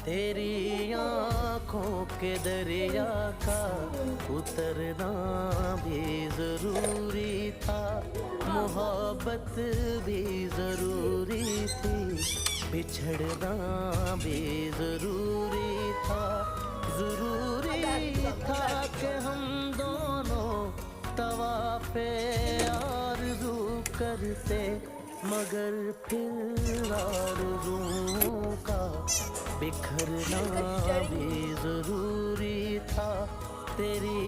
तेरी आँखों के दरिया का उतरना भी जरूरी था, मोहब्बत भी जरूरी थी, बिछड़ना भी जरूरी था। जरूरी था कि हम दोनों तवाफ़े आरज़ू करते, मगर फिर आरज़ुओं का बिखरना भी जरूरी था। तेरी